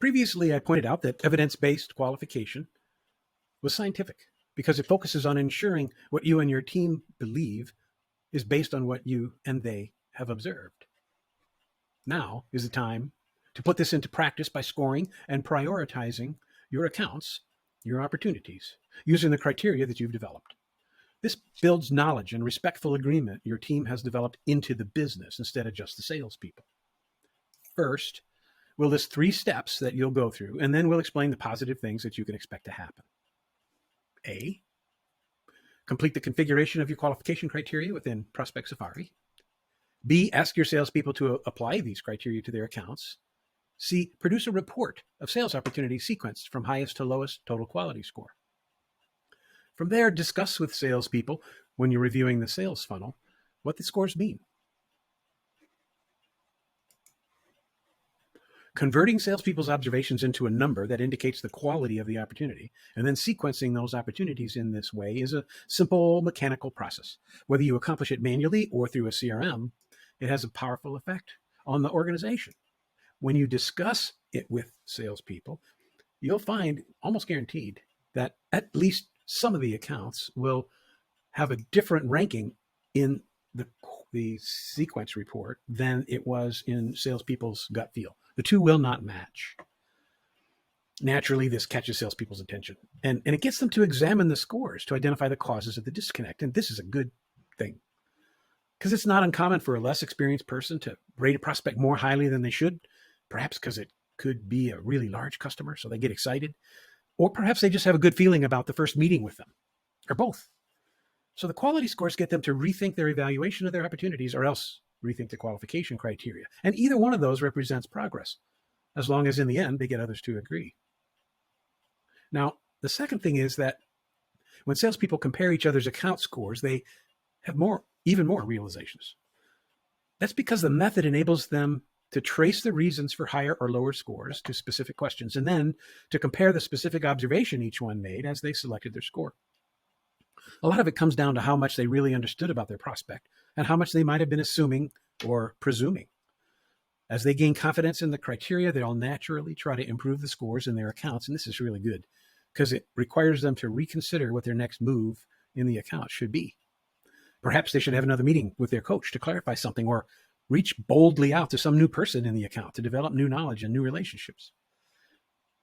Previously, I pointed out that evidence-based qualification was scientific because it focuses on ensuring what you and your team believe is based on what you and they have observed. Now is the time to put this into practice by scoring and prioritizing your accounts, your opportunities, using the criteria that you've developed. This builds knowledge and respectful agreement your team has developed into the business instead of just the salespeople. First, we'll list 3 steps that you'll go through, and then we'll explain the positive things that you can expect to happen. A, complete the configuration of your qualification criteria within ProspectSafari. B, ask your salespeople to apply these criteria to their accounts. C, produce a report of sales opportunities sequenced from highest to lowest total quality score. From there, discuss with salespeople when you're reviewing the sales funnel what the scores mean. Converting salespeople's observations into a number that indicates the quality of the opportunity, and then sequencing those opportunities in this way is a simple mechanical process. Whether you accomplish it manually or through a CRM, it has a powerful effect on the organization. When you discuss it with salespeople, you'll find, almost guaranteed, that at least some of the accounts will have a different ranking in the sequence report than it was in salespeople's gut feel. The two will not match. Naturally, this catches salespeople's attention, and it gets them to examine the scores to identify the causes of the disconnect. And this is a good thing because it's not uncommon for a less experienced person to rate a prospect more highly than they should, perhaps because it could be a really large customer, so they get excited, or perhaps they just have a good feeling about the first meeting with them, or both. So the quality scores get them to rethink their evaluation of their opportunities, or else rethink the qualification criteria. And either one of those represents progress, as long as in the end they get others to agree. Now, the second thing is that when salespeople compare each other's account scores, they have even more realizations. That's because the method enables them to trace the reasons for higher or lower scores to specific questions, and then to compare the specific observation each one made as they selected their score. A lot of it comes down to how much they really understood about their prospect and how much they might have been assuming or presuming. As they gain confidence in the criteria, they'll naturally try to improve the scores in their accounts, and this is really good because it requires them to reconsider what their next move in the account should be. Perhaps they should have another meeting with their coach to clarify something, or reach boldly out to some new person in the account to develop new knowledge and new relationships.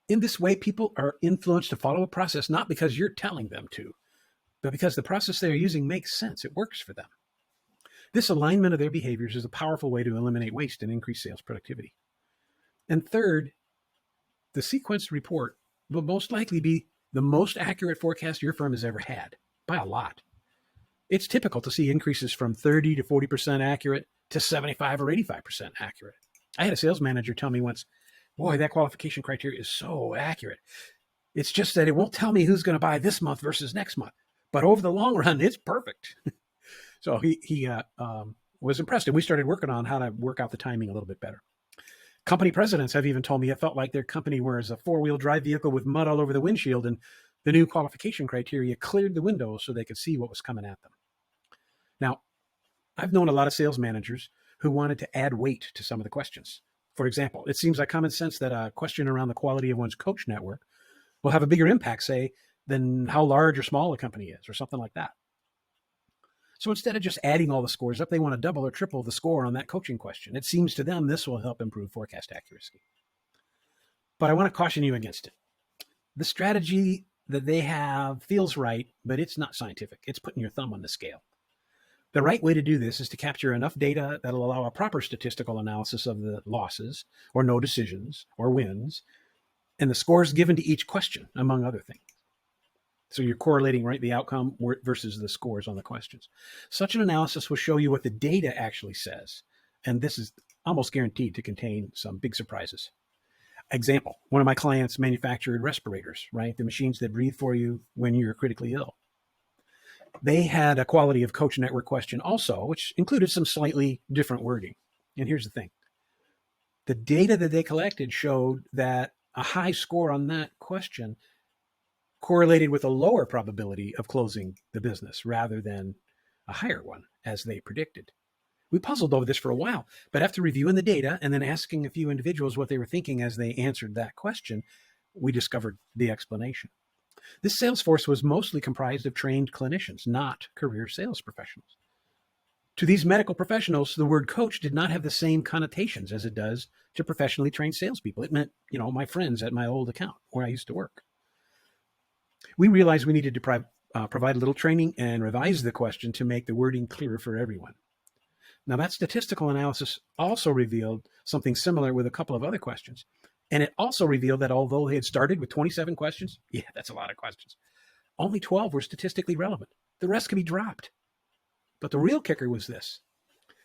In this way, people are influenced to follow a process not because you're telling them to, but because the process they're using makes sense. It works for them. This alignment of their behaviors is a powerful way to eliminate waste and increase sales productivity. And third, the sequenced report will most likely be the most accurate forecast your firm has ever had, by a lot. It's typical to see increases from 30 to 40% accurate to 75 or 85% accurate. I had a sales manager tell me once, boy, that qualification criteria is so accurate. It's just that it won't tell me who's going to buy this month versus next month. But over the long run, it's perfect. So he was impressed, and we started working on how to work out the timing a little bit better. Company presidents have even told me it felt like their company was a 4-wheel drive vehicle with mud all over the windshield, and the new qualification criteria cleared the windows so they could see what was coming at them. Now, I've known a lot of sales managers who wanted to add weight to some of the questions. For example, it seems like common sense that a question around the quality of one's coach network will have a bigger impact, say, than how large or small a company is, or something like that. So instead of just adding all the scores up, they want to double or triple the score on that coaching question. It seems to them this will help improve forecast accuracy. But I want to caution you against it. The strategy that they have feels right, but it's not scientific. It's putting your thumb on the scale. The right way to do this is to capture enough data that'll allow a proper statistical analysis of the losses or no decisions or wins and the scores given to each question, among other things. So you're correlating, right, the outcome versus the scores on the questions. Such an analysis will show you what the data actually says. And this is almost guaranteed to contain some big surprises. Example, one of my clients manufactured respirators, right? The machines that breathe for you when you're critically ill. They had a quality of coach network question also, which included some slightly different wording. And here's the thing. The data that they collected showed that a high score on that question correlated with a lower probability of closing the business rather than a higher one, as they predicted, We puzzled over this for a while, but after reviewing the data and then asking a few individuals what they were thinking as they answered that question, we discovered the explanation. This sales force was mostly comprised of trained clinicians, not career sales professionals. To these medical professionals, the word coach did not have the same connotations as it does to professionally trained salespeople. It meant, my friends at my old account where I used to work. We realized we needed to provide a little training and revise the question to make the wording clearer for everyone. Now, that statistical analysis also revealed something similar with a couple of other questions. And it also revealed that although they had started with 27 questions, that's a lot of questions, only 12 were statistically relevant. The rest could be dropped. But the real kicker was this.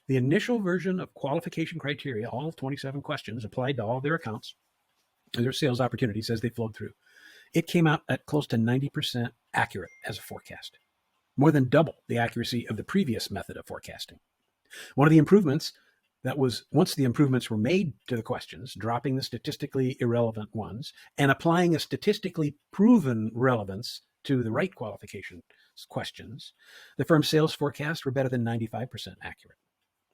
The initial version of qualification criteria, all 27 questions applied to all their accounts and their sales opportunities as they flowed through. It came out at close to 90% accurate as a forecast, more than double the accuracy of the previous method of forecasting. One of the improvements once the improvements were made to the questions, dropping the statistically irrelevant ones and applying a statistically proven relevance to the right qualification questions, the firm's sales forecasts were better than 95% accurate.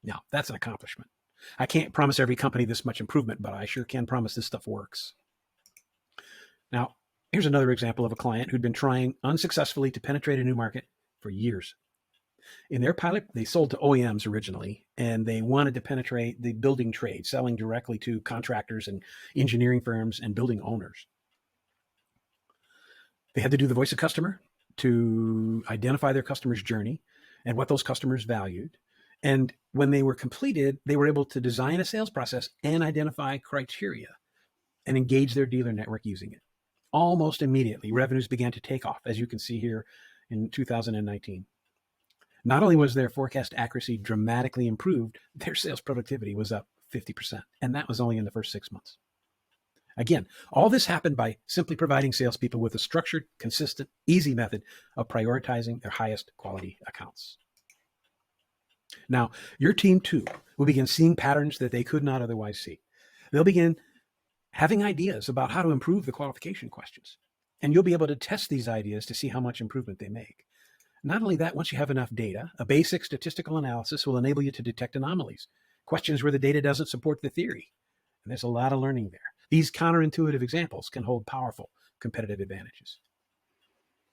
Now, that's an accomplishment. I can't promise every company this much improvement, but I sure can promise this stuff works. Now, here's another example of a client who'd been trying unsuccessfully to penetrate a new market for years. In their pilot, they sold to OEMs originally, and they wanted to penetrate the building trade, selling directly to contractors and engineering firms and building owners. They had to do the voice of customer to identify their customer's journey and what those customers valued. And when they were completed, they were able to design a sales process and identify criteria and engage their dealer network using it. Almost immediately, revenues began to take off, as you can see here in 2019. Not only was their forecast accuracy dramatically improved, their sales productivity was up 50%, and that was only in the first 6 months. Again, all this happened by simply providing salespeople with a structured, consistent, easy method of prioritizing their highest quality accounts. Now, your team too will begin seeing patterns that they could not otherwise see. They'll begin having ideas about how to improve the qualification questions, and you'll be able to test these ideas to see how much improvement they make. Not only that, once you have enough data, a basic statistical analysis will enable you to detect anomalies, questions where the data doesn't support the theory. And there's a lot of learning there. These counterintuitive examples can hold powerful competitive advantages.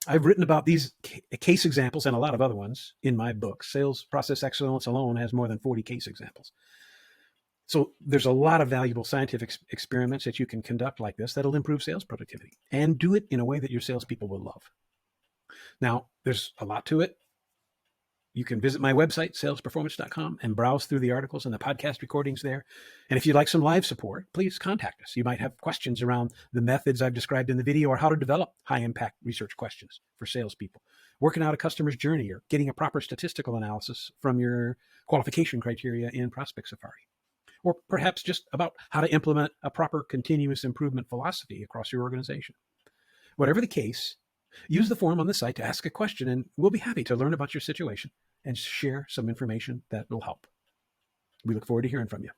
I've written about these case examples and a lot of other ones in my book. Sales Process Excellence alone has more than 40 case examples. So there's a lot of valuable scientific experiments that you can conduct like this that'll improve sales productivity and do it in a way that your salespeople will love. Now, there's a lot to it. You can visit my website, salesperformance.com, and browse through the articles and the podcast recordings there. And if you'd like some live support, please contact us. You might have questions around the methods I've described in the video or how to develop high-impact research questions for salespeople, working out a customer's journey, or getting a proper statistical analysis from your qualification criteria in ProspectSafari, or perhaps just about how to implement a proper continuous improvement philosophy across your organization. Whatever the case, use the form on the site to ask a question, and we'll be happy to learn about your situation and share some information that will help. We look forward to hearing from you.